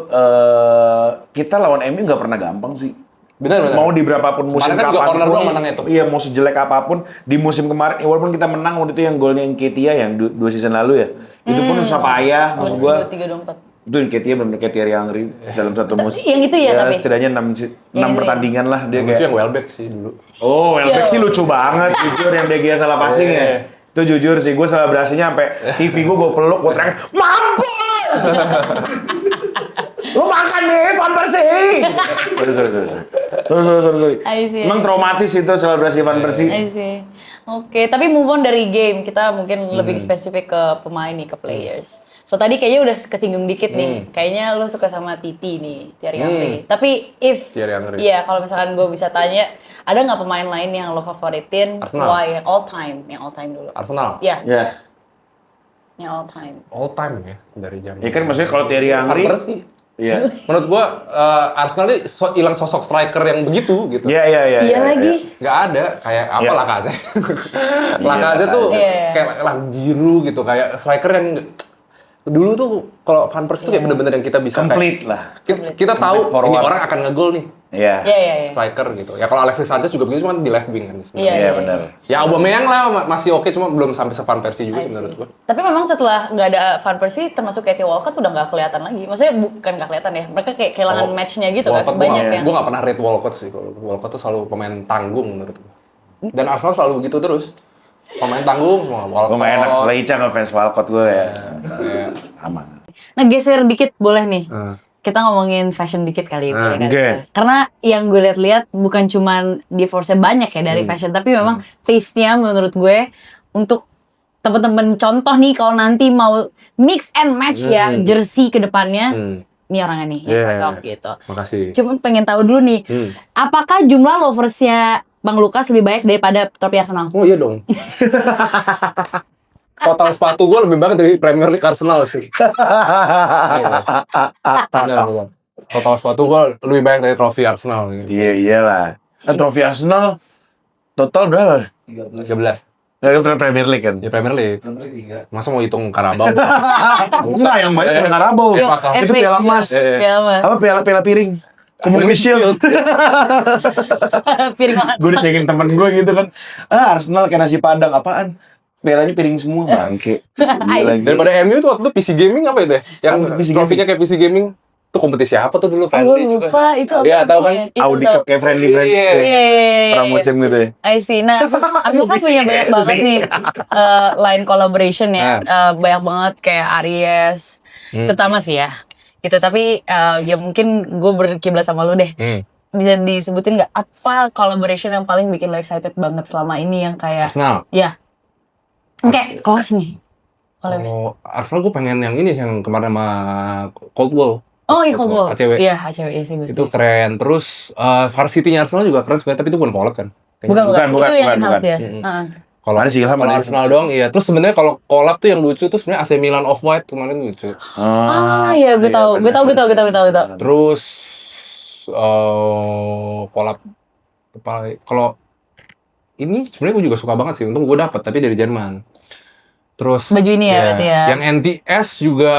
kita lawan MU nggak pernah gampang sih. Benar. Mau di berapapun musim Kemarin kan juga corner doang menangnya tuh. Iya, mau sejelek apapun di musim kemarin, ya walaupun kita menang waktu itu yang golnya Nketiah yang 2 season lalu ya. Itu pun susah payah maksud gua. 3, 4. Itu Nketiah benar-benar kayak Thierry Henry dalam satu musim. Yang itu ya, tapi? setidaknya 6 itu pertandingan lah dia Yang lucu kayak. yang Welbeck sih dulu. Oh, Welbeck Iya. sih lucu banget jujur yang De Gea salah passing ya. Itu jujur sih, gue selebrasinya sampai TV gue peluk, gue teriak, mampus! Lu makan nih, Van Persie! Sorry. I see. Emang traumatis itu selebrasi Van Persie. I see. Oke, tapi move on dari game, kita mungkin lebih spesifik ke pemain nih, ke players. So tadi kayaknya udah kesinggung dikit nih, kayaknya lu suka sama Titi nih, Thierry Henry. Tapi Thierry Henry. iya kalau misalkan gue bisa tanya, ada nggak pemain lain yang lo favoritin? Arsenal. Why? All time dulu. Arsenal. Iya, Ya. yang all time. All time ya dari zaman. Ya kan maksudnya kalau Thierry Henry. Van Persie. Iya. Menurut gua Arsenal ini hilang sosok striker yang begitu gitu. Iya. Iya lagi. Nggak ada kayak apa Iya. Lacazette. Lacazette tuh Iya. kayak Giroud gitu, kayak striker yang dulu tuh kalau Van Persie tuh kayak bener-bener yang kita bisa Complete lah. kita tahu Complete ini forward. orang akan ngegol nih. Iya. Iya. Striker gitu. Ya kalau Alexis Sanchez juga begitu cuma di left wing kan sebenarnya. Iya. Iya benar. Ya Aubameyang lah masih oke, cuma belum sampai se-Van Persie juga I sih see. menurut gua. Tapi memang setelah nggak ada Van Persie, termasuk Katie Walcott udah nggak kelihatan lagi. Maksudnya bukan nggak kelihatan ya, mereka kayak kehilangan match-nya gitu kan. Walcott Banyak yang. Gue gak pernah rate Walcott sih. Kalau Walcott tuh selalu pemain tanggung menurut gue. Dan Arsenal selalu begitu terus. Pemain tanggung, Walcott. Gue main enak, soalnya Ica ngefans Walcott gue ya. Kayak, Aman. Nah geser dikit boleh nih. Kita ngomongin fashion dikit kali ya. boleh kan? oke. Karena yang gue lihat-lihat bukan cuman divorce banyak ya dari fashion, tapi memang taste-nya menurut gue untuk temen-temen contoh nih kalau nanti mau mix and match ya jersey ke depannya, ini orangnya nih yang Yeah. cocok gitu. Makasih. Cuma pengen tahu dulu nih, apakah jumlah loversnya Bang Lukas lebih banyak daripada topi Arsenal? Oh iya dong. Total sepatu gue lebih banyak dari Premier League Arsenal sih. Benar. Total sepatu gue lebih banyak dari trofi Arsenal. Gitu. Iya iyalah. Kan trofi Arsenal total berapa? 13. Ya kan Premier League kan. Ya Premier League. Nomor 3. Masa mau hitung Carabao? Enggak, yang banyak yang Karabau. Yuk, Itu FA. piala emas. Piala emas. Apa piala piring? Community Shield. Piring banget. Gue dicengin temen gue gitu kan. Arsenal kayak nasi padang apaan? Pialanya piring semua bangke. Gila, gila. Daripada MU tuh waktu itu PC Gaming apa itu ya? Yang Apa PC trofinya kayak PC Gaming. Itu kompetisi apa tuh dulu? Oh, Friendly gue juga. lupa itu apa? Iya, tahu kan? Itu Audi tahu. Cup kayak friendly. Iya. Iya. Pramusim gitu ya. I see. Nah, Arsenal kan punya banyak banget nih line collaboration ya. Banyak banget kayak Aries, terutama sih ya. Gitu, tapi ya mungkin gue berkiblat sama lu deh. bisa disebutin nggak apa collaboration yang paling bikin lo excited banget selama ini yang kayak Arsenal. ya oke kelas nih. Kalau Arsenal gue pengen yang ini yang kemarin sama Coldwell. Oh iya Coldwell. ACW. Iya ACW iya sih gue Itu setuju. keren. Terus varsity-nya Arsenal juga keren sebenarnya, tapi itu bukan collab kan? Bukan. bukan, Itu yang bukan, in-house bukan. dia. Mm-mm. Heeh. Kalau Ada sih Ilham, kalau ada. Arsenal doang iya. Terus sebenarnya kalau collab tuh yang lucu tuh sebenarnya AC Milan Off White kemarin lucu. Iya gue tahu. Terus collab apa? Kalau ini sebenarnya gue juga suka banget sih. Untung gue dapet tapi dari Jerman. Terus Baju ini ya, berarti ya. Yang NTS juga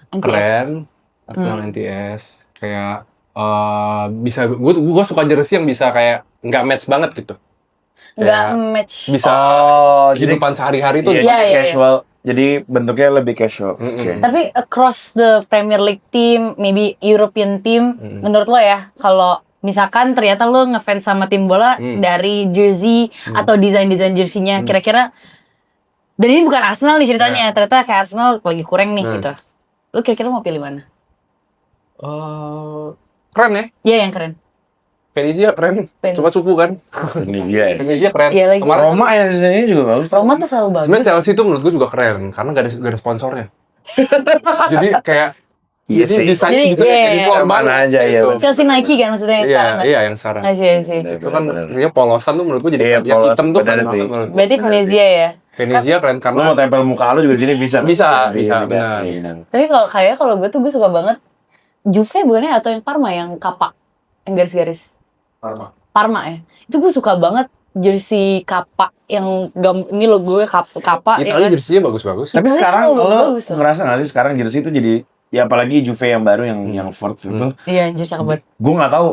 NTS. keren. Arsenal NTS kayak bisa gue suka jersey yang bisa kayak nggak match banget gitu. Nggak Kayak match. Bisa jadi kehidupan sehari-hari tuh. iya, Iya. casual. Jadi bentuknya lebih casual. Mm-mm. Oke. Tapi across the Premier League team, maybe European team, menurut lo ya, kalau misalkan ternyata lo ngefans sama tim bola dari jersey atau desain-desain jersinya, kira-kira, dan ini bukan Arsenal nih ceritanya, ternyata kayak Arsenal lagi kurang nih gitu. Lo kira-kira mau pilih mana? Keren ya. Iya yang keren. Venezia keren. Venezia. Cuma suku kan. Ini dia. Venezia keren. Iya lagi. Kemarin Roma ya sini juga bagus. Roma tuh selalu bagus. sebenarnya Chelsea tuh menurut gue juga keren karena gak ada sponsornya. Jadi kayak Iya sih. desain Jadi, bisa iya, explore iya. banget Mana aja, iya, gitu. bener. Chelsea Nike kan maksudnya yang sekarang kan? Iya, yang sekarang. Sih. Itu kan Bener. kayaknya polosan tuh menurut gue jadi Iya, yang polos, hitam tuh bener keren sih. banget menurut gue. Berarti Venezia ya. Venezia keren Lu karena mau tempel muka lu juga di sini bisa. Bisa, Iya, benar. iya. Tapi kalau gue tuh gue suka banget Juve bukannya atau yang Parma yang kapak yang garis-garis Parma ya. Itu gue suka banget jersey kapak yang ini logonya kapak ya Italia kan? jersinya bagus-bagus. Tapi Italia sekarang tuh lo bagus loh. ngerasa nggak sih sekarang jersey itu jadi ya apalagi Juve yang baru yang Ford itu. Iya jersey cakep banget. Gue nggak tahu.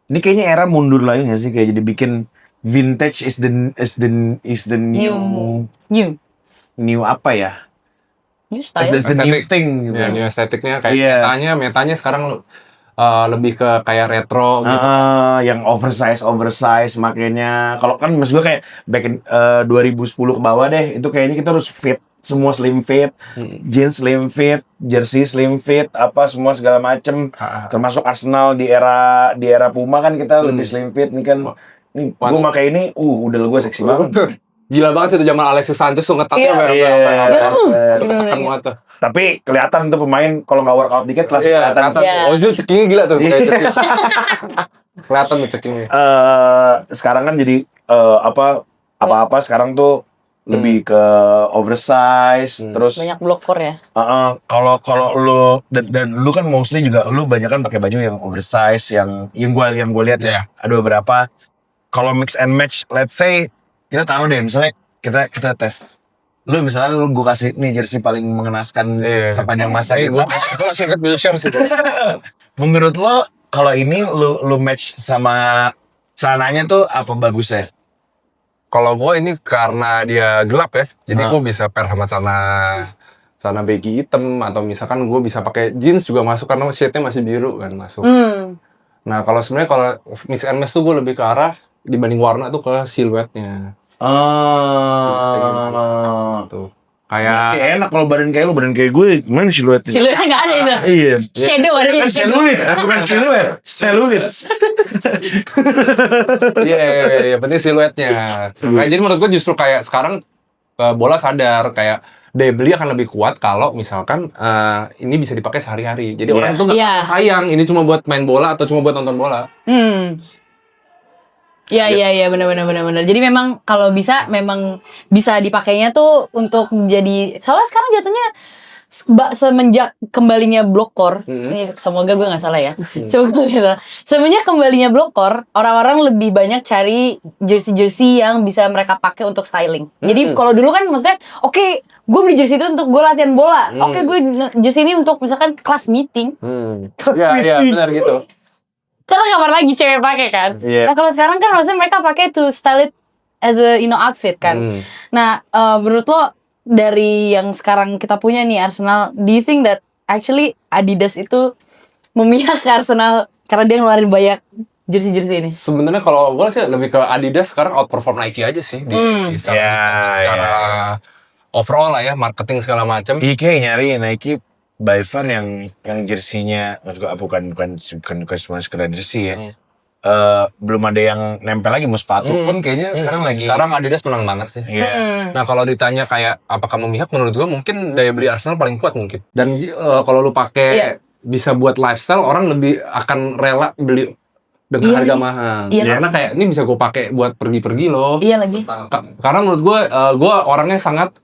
Ini kayaknya era mundur lagi nggak sih kayak jadi bikin vintage is the new apa ya? New Is style. the new Aesthetic. thing gitu. Ya, new estetiknya kayak Iya. metanya sekarang lebih ke kayak retro gitu. Yang oversize makanya kalau kan maksud gue kayak back in 2010 ke bawah deh itu kayaknya kita harus fit semua slim fit, jeans slim fit, jersey slim fit, apa semua segala macem termasuk Arsenal di era Puma kan kita lebih slim fit nih kan nih gue pakai ini udah gue seksi banget. Gila banget sih itu zaman Alexis Sanchez tuh ngetatnya Iya. tekan banget tuh. Tapi kelihatan tuh pemain kalau nggak workout dikit langsung Iya, kelihatan. kelihatan. Iya. Ozil cekingnya gila tuh kayak kecil. Kelihatan tuh cekingnya. Sekarang kan jadi apa sekarang tuh lebih ke oversize terus Banyak blokor ya. kalau lu dan lu kan mostly juga lu banyak kan pakai baju yang oversize yang gue lihat Iya. ya ada beberapa kalau mix and match let's say kita taruh deh misalnya kita tes lu misalnya gue kasih nih jersey paling mengenaskan sepanjang masa gitu. Gue langsung inget Wilshere sih. Menurut lo kalau ini lu match sama celananya tuh apa bagusnya? Kalau gue ini karena dia gelap ya, jadi gue bisa pair sama celana baggy hitam atau misalkan gue bisa pakai jeans juga masuk karena shade-nya masih biru kan masuk. Nah kalau sebenarnya kalau mix and match tuh gue lebih ke arah dibanding warna tuh ke siluetnya. Tuh. Kayak enak kalau badan kayak gue gimana siluetnya? Siluetnya nggak ada itu. Iya. Shadow ada Kan shadow. selulit, bukan siluet. Selulit. Iya, penting siluetnya. Nah, jadi menurut gue justru kayak sekarang bola sadar kayak daya beli akan lebih kuat kalau misalkan ini bisa dipakai sehari-hari. Jadi orang tuh nggak Iya. sayang ini cuma buat main bola atau cuma buat nonton bola. Iya benar. Jadi memang kalau bisa memang bisa dipakainya tuh untuk jadi soalnya sekarang jatuhnya semenjak kembalinya Blokor, ini semoga gue nggak salah ya, semenjak kembalinya Blokor, orang-orang lebih banyak cari jersey yang bisa mereka pakai untuk styling. Jadi kalau dulu kan maksudnya, oke, gue beli jersey itu untuk gue latihan bola, oke, gue jersey ini untuk misalkan kelas meeting. Iya, benar gitu. Karena kapan lagi cewek pakai kan? Iya. Nah kalau sekarang kan maksudnya mereka pakai to style it as a outfit kan. Nah menurut lo dari yang sekarang kita punya nih Arsenal, do you think that actually Adidas itu memihak ke Arsenal karena dia ngeluarin banyak jersey-jersey ini? Sebenarnya kalau gue sih lebih ke Adidas sekarang outperform Nike aja sih di secara overall lah ya, marketing segala macam. Ike nyari Nike by far yang jersey-nya maksud gue bukan cuma sekedar jersey ya. belum ada yang nempel lagi, mau sepatu pun kayaknya sekarang lagi. Sekarang Adidas menang banget sih. Iya. Nah kalau ditanya kayak apakah memihak, menurut gua mungkin daya beli Arsenal paling kuat mungkin. Dan kalau lu pakai Iya. bisa buat lifestyle, orang lebih akan rela beli dengan Iya harga lagi. mahal. Iya. Karena kayak ini bisa gue pakai buat pergi-pergi loh. Iya lagi. Karena menurut gue orangnya sangat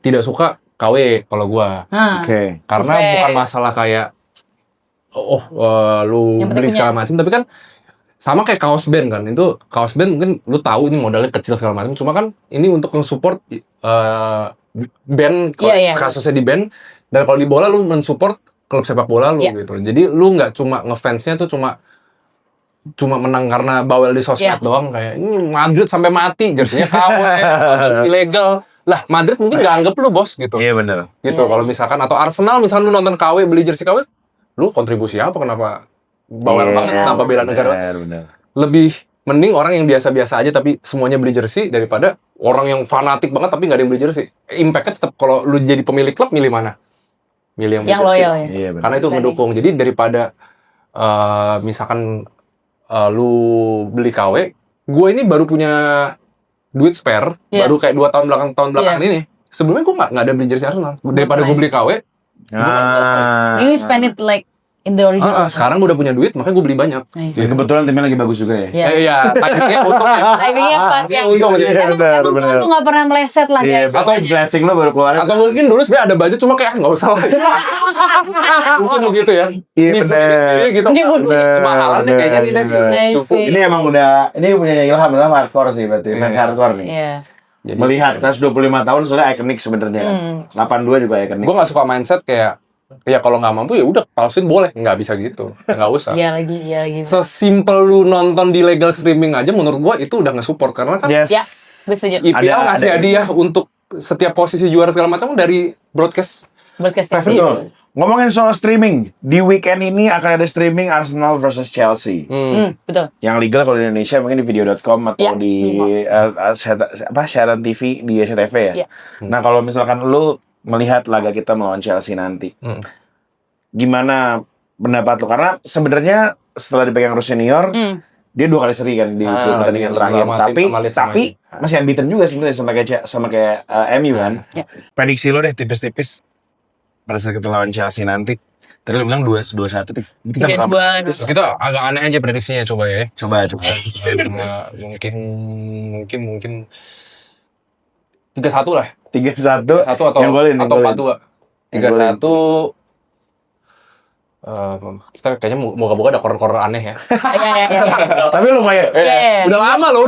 tidak suka KW kalau gue. Oke. Karena Respect. bukan masalah kayak lu Yang penting beli punya. segala macam, tapi kan sama kayak kaos band kan. Itu kaos band mungkin lu tahu ini modalnya kecil segala macam, cuma kan ini untuk nge-support band, Iya. kasusnya di band, dan kalau di bola lu mensupport klub sepak bola lu Iya. gitu. Jadi lu nggak cuma ngefansnya tuh cuma menang karena bawel di sosmed Iya. doang, kayak ini Madrid sampai mati jersinya KW ilegal. Lah Madrid mungkin nggak anggap lu bos gitu. Iya benar. Gitu Iya. kalau misalkan, atau Arsenal misalkan lu nonton KW beli jersey KW, lu kontribusi apa, kenapa bawel banget, kenapa bela negara? Benar. Lebih mending orang yang biasa-biasa aja tapi semuanya beli jersey daripada orang yang fanatik banget tapi nggak ada yang beli jersey. Impact-nya tetap, kalau lu jadi pemilik klub milih mana? Milih yang beli Yang jersey. loyal ya. Iya benar. Karena itu Steady. mendukung. Jadi daripada misalkan lu beli KW, gue ini baru punya duit spare, Iya. baru kayak 2 tahun belakangan ini. Sebelumnya gue nggak ada beli jersey Arsenal. Daripada gue beli KW, You spend it like in the original. sekarang gue udah punya duit, makanya gue beli banyak. Nice. Ya, kebetulan timnya lagi bagus juga ya. Iya. Iya, timingnya untung ya. Timingnya pas ya. Untung aja. Iya, benar, Emang benar. Tuhan tuh nggak pernah meleset lah Iya, guys. atau pokoknya. blessing lo baru keluar. Atau mungkin dulu sebenarnya ada budget, cuma kayak nggak usah lah. Mungkin begitu ya. Iya, Ini benar. sendiri gitu. Ini bodoh. Mahalan nih kayaknya nih. Benar. I Cukup. see. Ini emang ini punya ilham hardcore sih berarti, fans Iya. hardcore nih. Iya. Jadi, Melihat 125 tahun soalnya ikonik sebenarnya. 82 juga ikonik. gue nggak suka mindset kayak, ya kalau nggak mampu ya udah palsuin boleh, nggak bisa gitu, nggak usah. Iya lagi. Sesimpel lu nonton di legal streaming aja, menurut gue itu udah nge-support, karena kan Yes. Ya, gue setuju. IPL Ada- ngasih ada- hadiah untuk setiap posisi juara segala macam dari broadcast. Broadcast TV. Betul. Ngomongin soal streaming, di weekend ini akan ada streaming Arsenal versus Chelsea. Betul. Yang legal kalau di Indonesia mungkin di video.com atau Ya, di siaran TV di SCTV ya. Ya. Nah kalau misalkan lu melihat laga kita melawan Chelsea nanti, gimana pendapat lu? Karena sebenarnya setelah dipegang Rus Senior, dia 2 kali seri kan di dua pertandingan iya, terakhir. sama tim, Tapi sama Leeds, sama tapi ini. masih unbeaten juga sebenarnya sama kayak MU kan. Ya. Prediksi lo deh tipis-tipis pada saat kita lawan Chelsea nanti. Tadi lu bilang 2-1 nih. Kita berapa? 3-2. Kita agak aneh aja prediksinya, coba ya. Coba. Mungkin 3-1 lah. 3-1. 1 atau yang golin, yang atau golin. 4-2. 3-1. Kita kayaknya moga-moga ada corner-corner aneh ya. Iya. Tapi lumayan. Iya. Udah lama loh.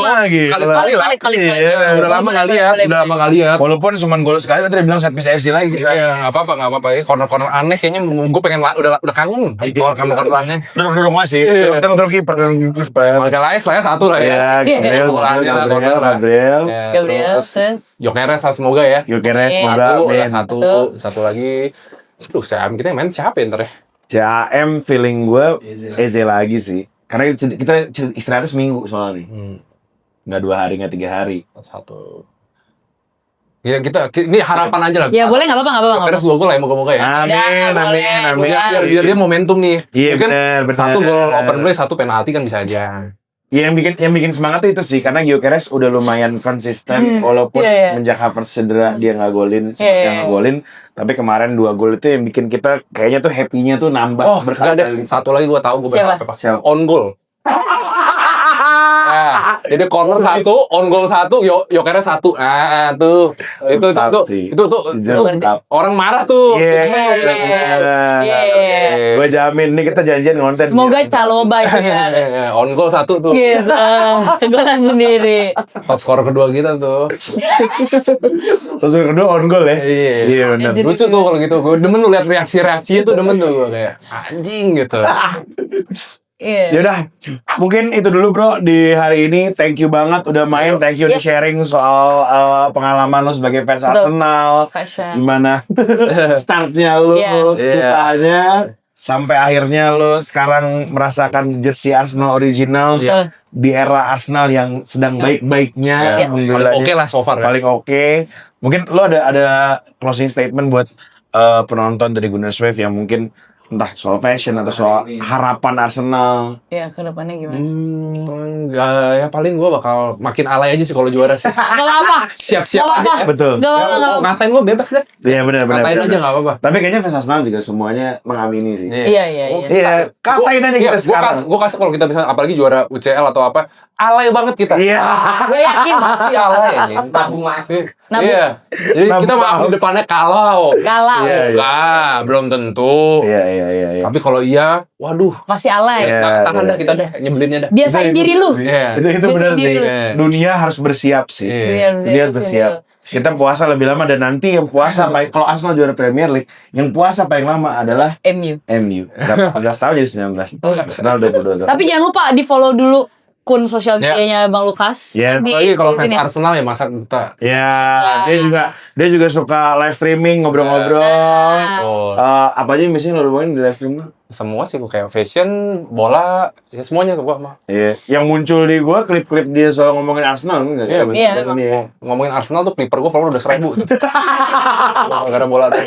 Lagi. Sekali-sekali lah. Kali. Iya. Udah lama nggak lihat. Walaupun cuma gol sekali, tadi bilang set piece FC lagi. Iya, nggak apa-apa. Ini corner-corner aneh kayaknya gue pengen udah kangen. Corner-corner aneh. Dorong masih. Iya. Kita dorong kiper. Magak Laes lah ya, 1 lah ya. Ya, Gabriel. Gabriel, terus. Yokeres lah semoga ya. Yokeres, semoga. Satu lagi. Aduh, kita yang main siapa ya ntar ya? CAM feeling gue Eze lagi sih. Karena kita istirahatnya seminggu soalnya nih. Nggak 2 hari, nggak 3 hari. Satu. Ya ini harapan aja lah. Ya boleh nggak apa-apa. Yokeres 2 gol lah ya, moga-moga ya. Amin. Biar dia momentum nih. Iya, Mungkin benar. 1 gol open play, 1 penalti kan bisa aja. Ya, yang bikin semangat itu sih karena Gyökeres udah lumayan konsisten walaupun Iya. semenjak Havertz cedera dia nggak golin, Iya. tapi kemarin 2 gol itu yang bikin kita kayaknya tuh happy-nya tuh nambah Oh, enggak deh. Satu lagi gue tahu gue Siapa? berapa. Siapa? On goal. Nah, jadi corner 1, on goal 1, Yokeres 1. Tuh. Itu orang marah tuh. Gue jamin nih kita janjian ngonten. Semoga Caloba ya. On goal 1 tuh. Gitu. Cegolan sendiri. Top scorer kedua kita tuh. Terus yang kedua on goal ya. Iya, benar. lucu tuh kalau gitu. Gue demen tuh lihat reaksinya tuh, demen tuh gue kayak anjing gitu. Iya. Yaudah, mungkin itu dulu bro di hari ini. Thank you banget udah main, thank you udah sharing soal pengalaman lo sebagai fans Betul. Arsenal. Fashion. Gimana startnya lo, Iya. susahnya, sampai akhirnya lo sekarang merasakan jersey Arsenal original Betul. di era Arsenal yang sedang baik-baiknya. Ya, paling oke lah so far ya. Paling oke. Mungkin lo ada closing statement buat penonton dari Gunners Wave yang mungkin Entah soal fashion atau soal harapan Arsenal. Ya, ke depannya gimana? Enggak, ya paling gue bakal makin alay aja sih kalau juara sih. Gak apa-apa. Siap-siap Gak apa-apa. aja. Betul. Gak apa-apa. Ya, ngatain gue bebas deh. Iya benar. Ngatain aja nggak apa-apa. Tapi kayaknya fans Arsenal juga semuanya mengamini sih. Iya. Iya, katain aja kita sekarang. Gue kasih kalau kita bisa apalagi juara UCL atau apa, alay banget kita. Iya. Gue yakin Pasti alay aja. Nabung maaf. Nabung. Iya. Jadi kita maaf di depannya kalau. kalah. Iya. Enggak, belum tentu. Iya. Tapi kalau iya, waduh. Pasti alay. Iya. Tahan dah kita deh nyebelinnya dah. Biasain diri lu. Iya. Itu benar Biasain sih. diri lu. Dunia harus bersiap sih. Iya. Dunia harus bersiap. Kita puasa lebih lama dan nanti yang puasa paling kalau Arsenal juara Premier League, yang puasa paling lama adalah MU. MU. 18 tahun jadi 19. Arsenal 22 tahun. Tapi jangan lupa di follow dulu akun sosial Ya. medianya Bang Lukas. Ya, Di- Lagi kalau fans ini. Arsenal ya masa kita. Ya, dia juga suka live streaming, ngobrol-ngobrol. Betul. Apa aja yang biasanya lo ngomongin di live stream lo? Semua sih kayak fashion, bola, ya semuanya ke gua mah. Iya, yang muncul di gua klip-klip dia soal ngomongin Arsenal enggak? Iya, betul. Iya. Ini ya. Ngomongin Arsenal tuh clipper gua follow udah 1000 tuh. Gara-gara bola tuh.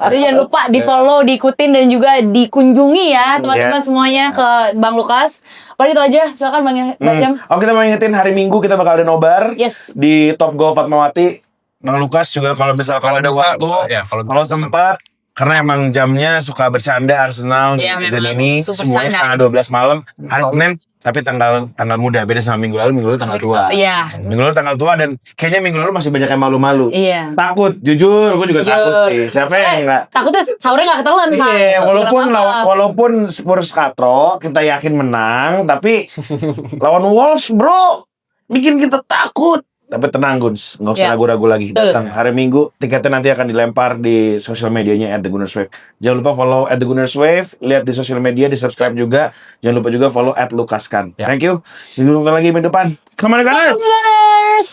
Jadi jangan lupa di follow, diikutin dan juga dikunjungi ya teman-teman semuanya ke Bang Lukas. Paling itu aja, silakan Bang Jam. Oh, kita mau ingetin hari Minggu kita bakal ada nobar Yes. di Top Golf Fatmawati. Bang Lukas juga kalau misal kalau ada waktu, ya kalau sempat karena emang jamnya suka bercanda Arsenal Iya, season memang. ini Super semuanya canda. tanggal 12 malam hari Senin tapi tanggal muda beda sama minggu lalu tanggal tua. Iya. Minggu lalu tanggal tua dan kayaknya minggu lalu masih banyak yang malu-malu. Iya. Takut, jujur, gue juga Jujur. takut sih. Siapa yang enggak? Takutnya sahurnya nggak ketelan, Pak. Iya, Kenapa? walaupun Spurs katro, kita yakin menang, tapi lawan Wolves, bro, bikin kita takut. Tapi tenang, Guns, nggak usah Ya. ragu-ragu lagi. Betul. Datang hari Minggu, tiketnya nanti akan dilempar di sosial medianya @thegunnerswave. Jangan lupa follow @thegunnerswave, lihat di sosial media, di subscribe juga. Jangan lupa juga follow @lukaskan. Ya. Thank you. Ditunggu lagi minggu depan. Come on, Gunners! Gunners!